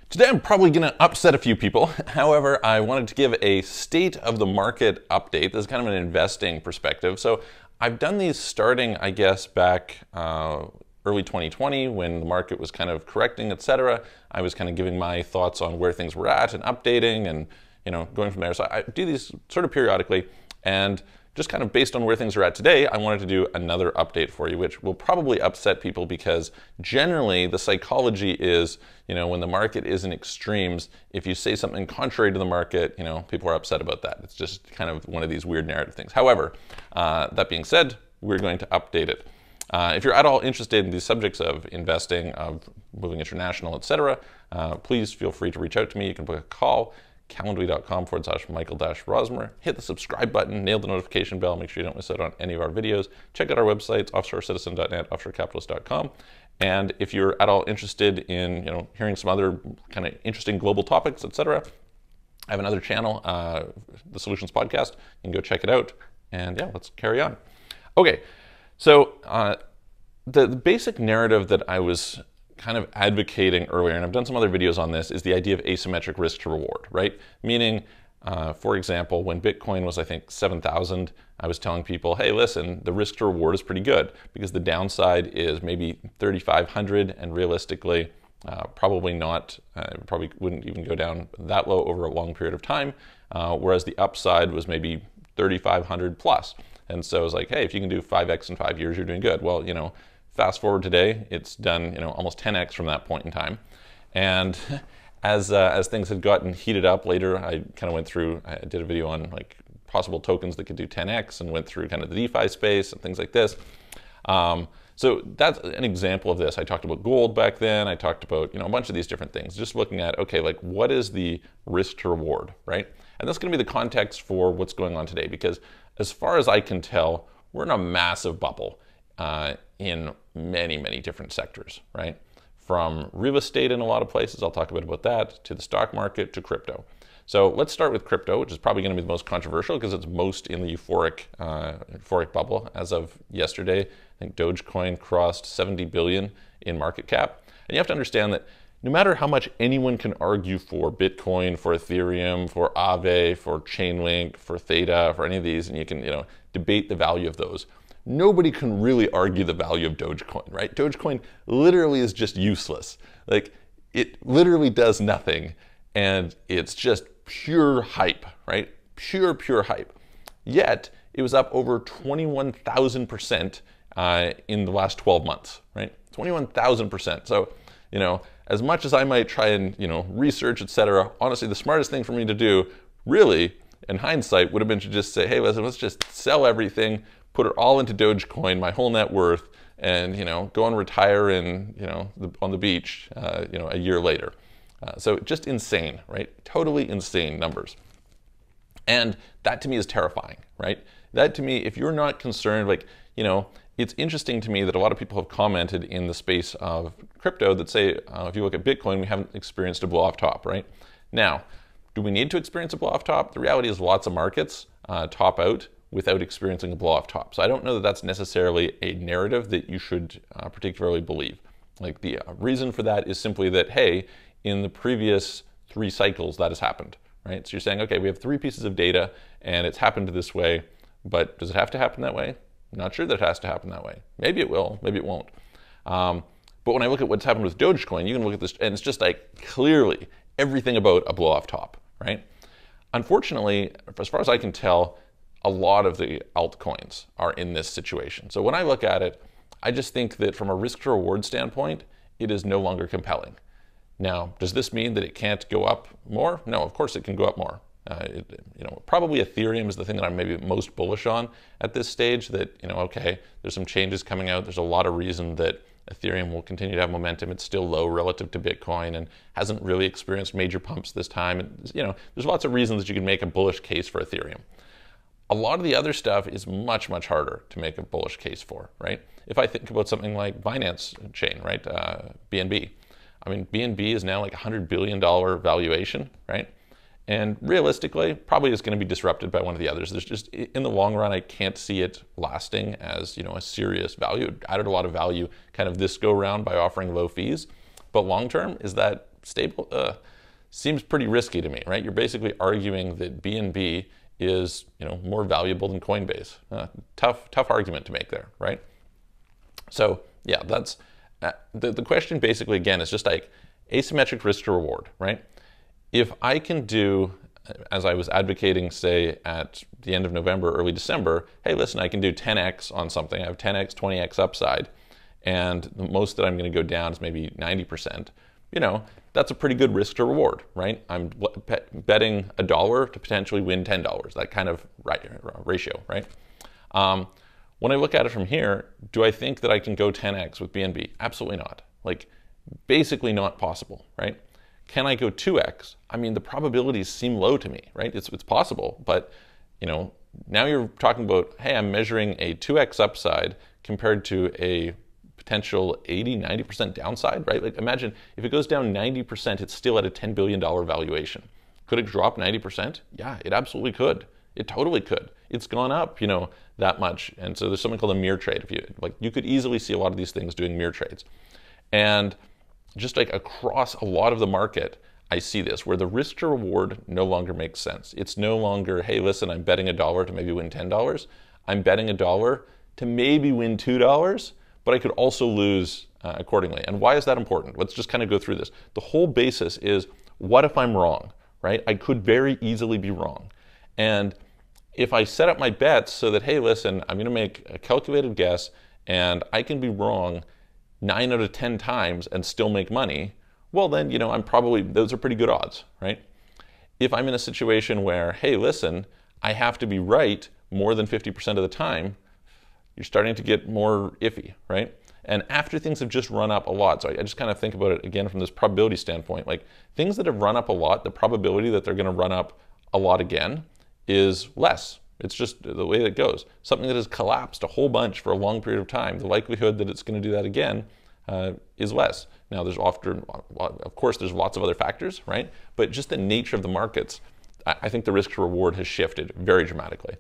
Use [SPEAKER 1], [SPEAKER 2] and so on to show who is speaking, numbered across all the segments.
[SPEAKER 1] Today I'm probably going to upset a few people. However, I wanted to give a state of the market update. This is kind of an investing perspective. So I've done these starting, I guess, back early 2020 when the market was kind of correcting, etc. I was kind of giving my thoughts on where things were at and updating and going from there. So I do these sort of periodically, and just kind of based on where things are at today, I wanted to do another update for you, which will probably upset people because generally the psychology is, when the market is in extremes, if you say something contrary to the market, people are upset about that. It's just kind of one of these weird narrative things. However, that being said, we're going to update it. If you're at all interested in these subjects of investing, of moving international, etc., please feel free to reach out to me. You can book a call. Calendly.com/Michael-Rosmer. Hit the subscribe button, nail the notification bell, make sure you don't miss out on any of our videos. Check out our websites, offshorecitizen.net, offshorecapitalist.com. And if you're at all interested in hearing some other kind of interesting global topics, etc., I have another channel, the Solutions Podcast. You can go check it out. And yeah, let's carry on. Okay, so the basic narrative that I was kind of advocating earlier, and I've done some other videos on this, is the idea of asymmetric risk to reward, right? Meaning, for example, when Bitcoin was, I think, 7,000, I was telling people, hey, listen, the risk to reward is pretty good because the downside is maybe 3,500, and realistically, probably not, probably wouldn't even go down that low over a long period of time, whereas the upside was maybe 3,500 plus. And so I was like, hey, if you can do 5x in 5 years, you're doing good. Well, fast forward today, it's done almost 10x from that point in time. And as things had gotten heated up later, I kind of went through, I did a video on like possible tokens that could do 10x and went through kind of the DeFi space and things like this. So that's an example of this. I talked about gold back then. I talked about a bunch of these different things, just looking at, okay, like what is the risk to reward, right? And that's going to be the context for what's going on today, because as far as I can tell, we're in a massive bubble in many, many different sectors, right? From real estate in a lot of places, I'll talk a bit about that, to the stock market, to crypto. So let's start with crypto, which is probably going to be the most controversial because it's most in the euphoric bubble. As of yesterday, I think Dogecoin crossed 70 billion in market cap. And you have to understand that no matter how much anyone can argue for Bitcoin, for Ethereum, for Aave, for Chainlink, for Theta, for any of these, and you can debate the value of those, nobody can really argue the value of Dogecoin, right? Dogecoin literally is just useless. Like, it literally does nothing, and it's just pure hype, right? Pure hype. Yet, it was up over 21,000% in the last 12 months, right? 21,000%. So, as much as I might try and, research, etc., honestly, the smartest thing for me to do, really, in hindsight, would have been to just say, hey, listen, let's just sell everything, put it all into Dogecoin, my whole net worth, and go and retire in on the beach a year later. So just insane, right? Totally insane numbers. And that to me is terrifying, right? That to me, if you're not concerned, it's interesting to me that a lot of people have commented in the space of crypto that say, if you look at Bitcoin, we haven't experienced a blow off top, right? Now, do we need to experience a blow off top? The reality is lots of markets top out without experiencing a blow-off top. So I don't know that that's necessarily a narrative that you should particularly believe. Like, the reason for that is simply that, hey, in the previous 3 cycles that has happened, right? So you're saying, okay, we have 3 pieces of data and it's happened this way, but does it have to happen that way? I'm not sure that it has to happen that way. Maybe it will, maybe it won't. But when I look at what's happened with Dogecoin, you can look at this and it's just like clearly everything about a blow-off top, right? Unfortunately, as far as I can tell, a lot of the altcoins are in this situation. So when I look at it, I just think that from a risk to reward standpoint, it is no longer compelling. Now, does this mean that it can't go up more? No, of course it can go up more. Probably Ethereum is the thing that I'm maybe most bullish on at this stage, that, okay, there's some changes coming out. There's a lot of reason that Ethereum will continue to have momentum. It's still low relative to Bitcoin and hasn't really experienced major pumps this time. And, there's lots of reasons that you can make a bullish case for Ethereum. A lot of the other stuff is much, much harder to make a bullish case for, right? If I think about something like Binance Chain, right, BNB. I mean, BNB is now like $100 billion valuation, right? And realistically, probably is going to be disrupted by one of the others. There's just, in the long run, I can't see it lasting as, a serious value. It added a lot of value kind of this go round by offering low fees. But long term, is that stable seems pretty risky to me, right? You're basically arguing that BNB is, more valuable than Coinbase. Tough argument to make there, right? So yeah, that's the question basically, again, is just like asymmetric risk to reward, right? If I can do, as I was advocating, say, at the end of November, early December, hey, listen, I can do 10x on something. I have 10x, 20x upside, and the most that I'm going to go down is maybe 90%. That's a pretty good risk to reward, right? I'm betting $1 to potentially win $10, that kind of ratio, right? When I look at it from here, do I think that I can go 10x with BNB? Absolutely not. Like, basically not possible, right? Can I go 2x? I mean, the probabilities seem low to me, right? It's possible, but now you're talking about, hey, I'm measuring a 2x upside compared to a potential 80-90% downside, right? Like, imagine if it goes down 90%, it's still at a $10 billion valuation. Could it drop 90%? Yeah, it absolutely could. It totally could. It's gone up, that much. And so there's something called a mirror trade. You could easily see a lot of these things doing mirror trades. And just like across a lot of the market, I see this where the risk to reward no longer makes sense. It's no longer, hey, listen, I'm betting $1 to maybe win $10. I'm betting $1 to maybe win $2, but I could also lose accordingly. And why is that important? Let's just kind of go through this. The whole basis is, what if I'm wrong, right? I could very easily be wrong. And if I set up my bets so that, hey, listen, I'm going to make a calculated guess and I can be wrong 9 out of 10 times and still make money, well then, those are pretty good odds, right? If I'm in a situation where, hey, listen, I have to be right more than 50% of the time, you're starting to get more iffy, right? And after things have just run up a lot, so I just kind of think about it again from this probability standpoint, like things that have run up a lot, the probability that they're going to run up a lot again is less. It's just the way that it goes. Something that has collapsed a whole bunch for a long period of time, the likelihood that it's going to do that again is less. Now, there's often, of course, there's lots of other factors, right? But just the nature of the markets, I think the risk to reward has shifted very dramatically.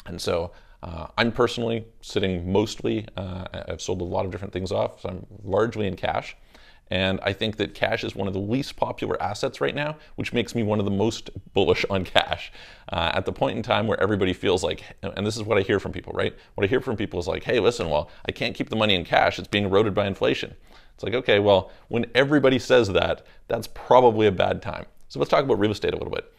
[SPEAKER 1] And so I'm personally sitting mostly, I've sold a lot of different things off, so I'm largely in cash. And I think that cash is one of the least popular assets right now, which makes me one of the most bullish on cash. At the point in time where everybody feels like, and this is what I hear from people, right? What I hear from people is like, hey, listen, well, I can't keep the money in cash. It's being eroded by inflation. It's like, okay, well, when everybody says that, that's probably a bad time. So let's talk about real estate a little bit.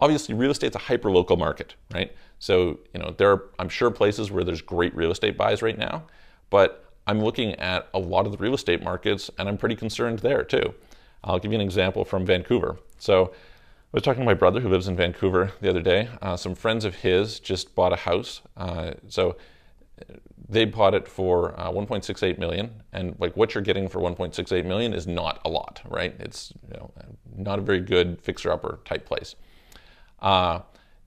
[SPEAKER 1] Obviously, real estate's a hyper-local market, right? So, there are, I'm sure, places where there's great real estate buys right now, but I'm looking at a lot of the real estate markets and I'm pretty concerned there too. I'll give you an example from Vancouver. So I was talking to my brother who lives in Vancouver the other day. Some friends of his just bought a house. So they bought it for 1.68 million, and like what you're getting for 1.68 million is not a lot, right? It's not a very good fixer-upper type place.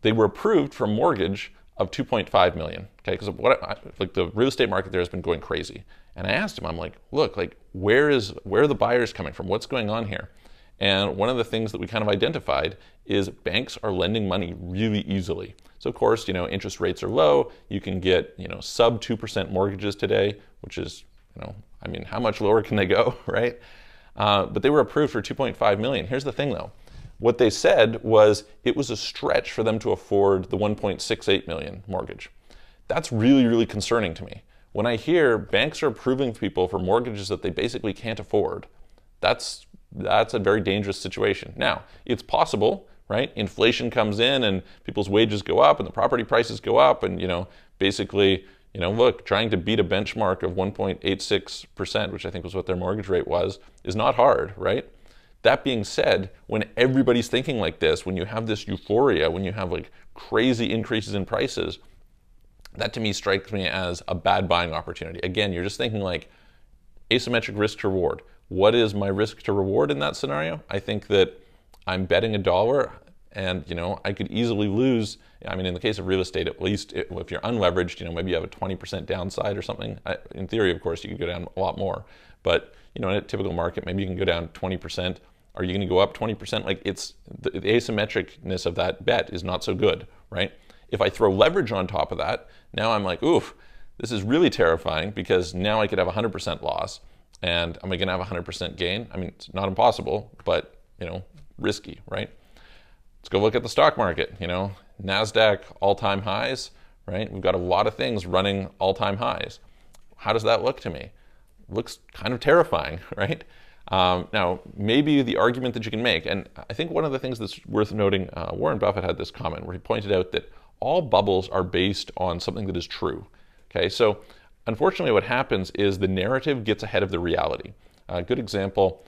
[SPEAKER 1] They were approved for a mortgage of 2.5 million. Okay, because like the real estate market there has been going crazy. And I asked him, I'm like, look, like where are the buyers coming from? What's going on here? And one of the things that we kind of identified is banks are lending money really easily. So of course, interest rates are low. You can get, sub 2% mortgages today, which is, I mean, how much lower can they go, right? But they were approved for 2.5 million. Here's the thing though. What they said was it was a stretch for them to afford the 1.68 million mortgage. That's really, really concerning to me. When I hear banks are approving people for mortgages that they basically can't afford, that's a very dangerous situation. Now, it's possible, right? Inflation comes in and people's wages go up and the property prices go up and, basically, look, trying to beat a benchmark of 1.86%, which I think was what their mortgage rate was, is not hard, right? That being said, when everybody's thinking like this, when you have this euphoria, when you have like crazy increases in prices, that to me strikes me as a bad buying opportunity. Again, you're just thinking like asymmetric risk to reward. What is my risk to reward in that scenario? I think that I'm betting $1 and, I could easily lose. I mean, in the case of real estate, at least if you're unleveraged, maybe you have a 20% downside or something. In theory, of course, you could go down a lot more. But, in a typical market, maybe you can go down 20%. Are you going to go up 20%? Like it's the asymmetricness of that bet is not so good, right? If I throw leverage on top of that, now I'm like, oof, this is really terrifying because now I could have 100% loss. And am I going to have 100% gain? I mean, it's not impossible, but, risky, right? Let's go look at the stock market, NASDAQ all-time highs, right? We've got a lot of things running all-time highs. How does that look to me? It looks kind of terrifying, right? Now, maybe the argument that you can make, and I think one of the things that's worth noting, Warren Buffett had this comment where he pointed out that all bubbles are based on something that is true. Okay, so unfortunately what happens is the narrative gets ahead of the reality. A good example,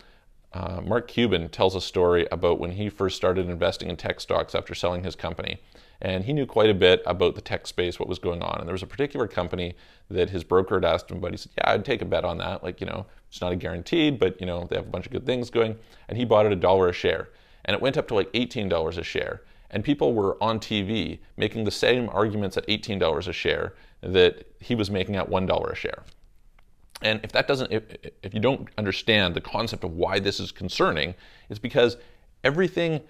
[SPEAKER 1] Mark Cuban tells a story about when he first started investing in tech stocks after selling his company. And he knew quite a bit about the tech space, what was going on. And there was a particular company that his broker had asked him about. He said, yeah, I'd take a bet on that. Like, it's not a guaranteed, but, they have a bunch of good things going. And he bought it $1 a share. And it went up to like $18 a share. And people were on TV making the same arguments at $18 a share that he was making at $1 a share. And if you don't understand the concept of why this is concerning, it's because everything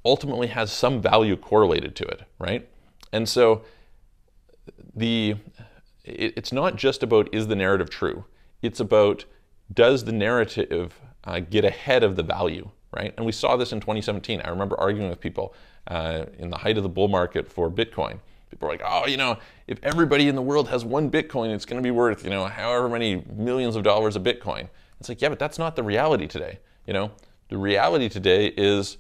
[SPEAKER 1] ultimately has some value correlated to it, right? And so it's not just about, is the narrative true? It's about, does the narrative get ahead of the value, right? And we saw this in 2017. I remember arguing with people in the height of the bull market for Bitcoin. People are like, oh, if everybody in the world has one Bitcoin, it's going to be worth, however many millions of dollars a Bitcoin. It's like, yeah, but that's not the reality today. The reality today is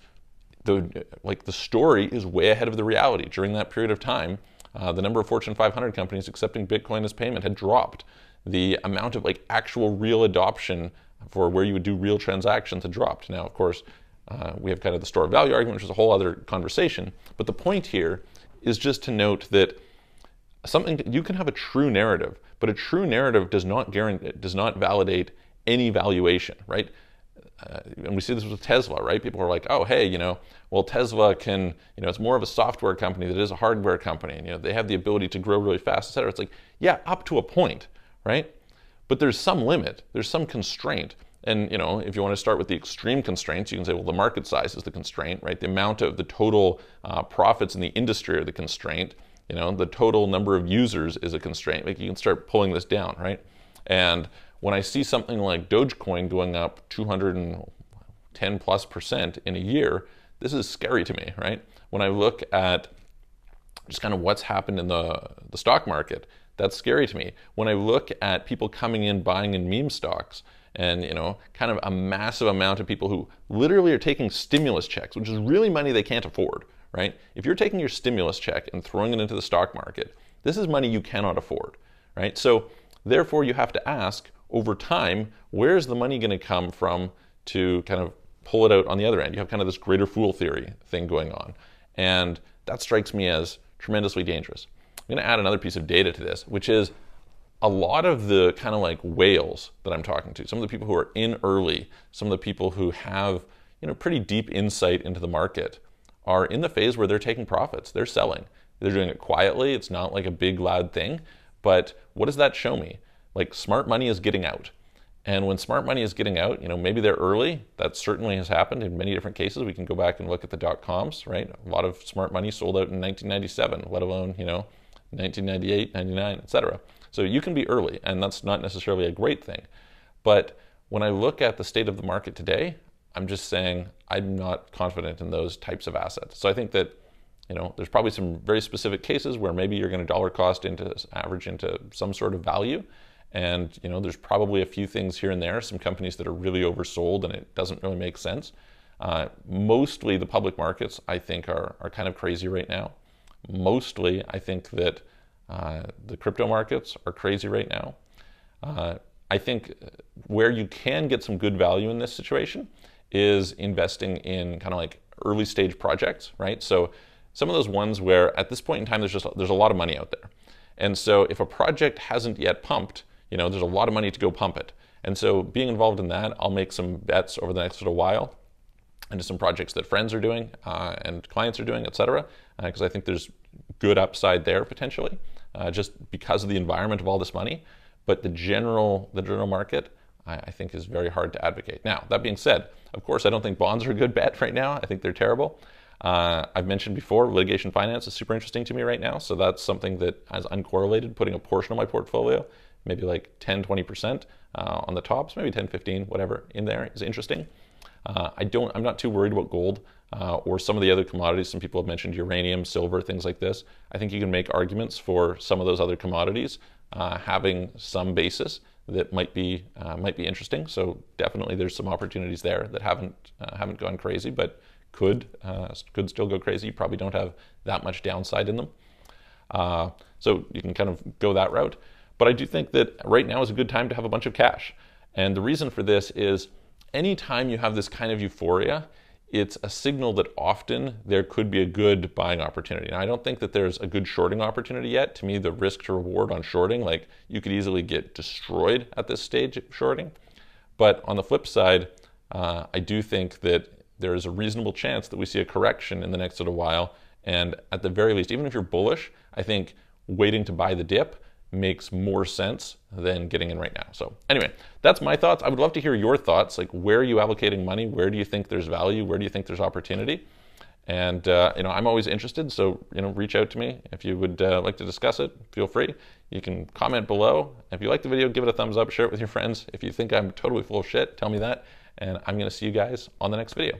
[SPEAKER 1] the story is way ahead of the reality. During that period of time, the number of Fortune 500 companies accepting Bitcoin as payment had dropped. The amount of actual real adoption for where you would do real transactions had dropped. Now, of course, we have kind of the store of value argument, which is a whole other conversation. But the point here is just to note that you can have a true narrative, but a true narrative does not validate any valuation, right? And we see this with Tesla, right? People are like, oh, hey, well, Tesla can, it's more of a software company than it is a hardware company. And, they have the ability to grow really fast, et cetera. It's like, yeah, up to a point, right? But there's some limit, there's some constraint. And, if you want to start with the extreme constraints, you can say, well, the market size is the constraint, right? The amount of the total profits in the industry are the constraint. The total number of users is a constraint. You can start pulling this down, right? And when I see something like Dogecoin going up 210+% in a year, this is scary to me, right? When I look at just kind of what's happened in the stock market, that's scary to me. When I look at people coming in, buying in meme stocks, and kind of a massive amount of people who literally are taking stimulus checks, which is really money they can't afford, right? If you're taking your stimulus check and throwing it into the stock market, this is money you cannot afford, right? So therefore you have to ask, over time, where's the money going to come from to kind of pull it out on the other end? You have kind of this greater fool theory thing going on. And that strikes me as tremendously dangerous. I'm going to add another piece of data to this, which is a lot of the kind of whales that I'm talking to, some of the people who are in early, some of the people who have pretty deep insight into the market, are in the phase where they're taking profits. They're selling. They're doing it quietly. It's not like a big loud thing. But what does that show me? Smart money is getting out. And when smart money is getting out, maybe they're early. That certainly has happened in many different cases. We can go back and look at the dot-coms, right? A lot of smart money sold out in 1997, let alone, 1998, 99, etc. So you can be early, and that's not necessarily a great thing. But when I look at the state of the market today, I'm just saying I'm not confident in those types of assets. So I think that there's probably some very specific cases where maybe you're going to dollar cost average into some sort of value. And there's probably a few things here and there, some companies that are really oversold and it doesn't really make sense. Mostly the public markets, I think, are kind of crazy right now. Mostly, I think that the crypto markets are crazy right now. I think where you can get some good value in this situation is investing in kind of early stage projects, right? So some of those ones where at this point in time, there's a lot of money out there. And so if a project hasn't yet pumped, there's a lot of money to go pump it. And so being involved in that, I'll make some bets over the next little while into some projects that friends are doing and clients are doing, et cetera, because I think there's good upside there potentially, just because of the environment of all this money. But the general market, I think, is very hard to advocate. Now, that being said, of course, I don't think bonds are a good bet right now. I think they're terrible. I've mentioned before, litigation finance is super interesting to me right now. So that's something that has uncorrelated, putting a portion of my portfolio maybe like 10, 20% on the tops, maybe 10, 15, whatever in there is interesting. I'm not too worried about gold or some of the other commodities. Some people have mentioned uranium, silver, things like this. I think you can make arguments for some of those other commodities having some basis that might be interesting. So definitely there's some opportunities there that haven't gone crazy, but could still go crazy. You probably don't have that much downside in them. So you can kind of go that route. But I do think that right now is a good time to have a bunch of cash. And the reason for this is anytime you have this kind of euphoria, it's a signal that often there could be a good buying opportunity. And I don't think that there's a good shorting opportunity yet. To me, the risk to reward on shorting, like you could easily get destroyed at this stage of shorting. But on the flip side, I do think that there is a reasonable chance that we see a correction in the next little while. And at the very least, even if you're bullish, I think waiting to buy the dip makes more sense than getting in right now. So anyway, that's my thoughts. I would love to hear your thoughts. Like, where are you allocating money? Where do you think there's value? Where do you think there's opportunity? And I'm always interested. So reach out to me if you would like to discuss it. Feel free. You can comment below. If you like the video, give it a thumbs up. Share it with your friends. If you think I'm totally full of shit, tell me that. And I'm going to see you guys on the next video.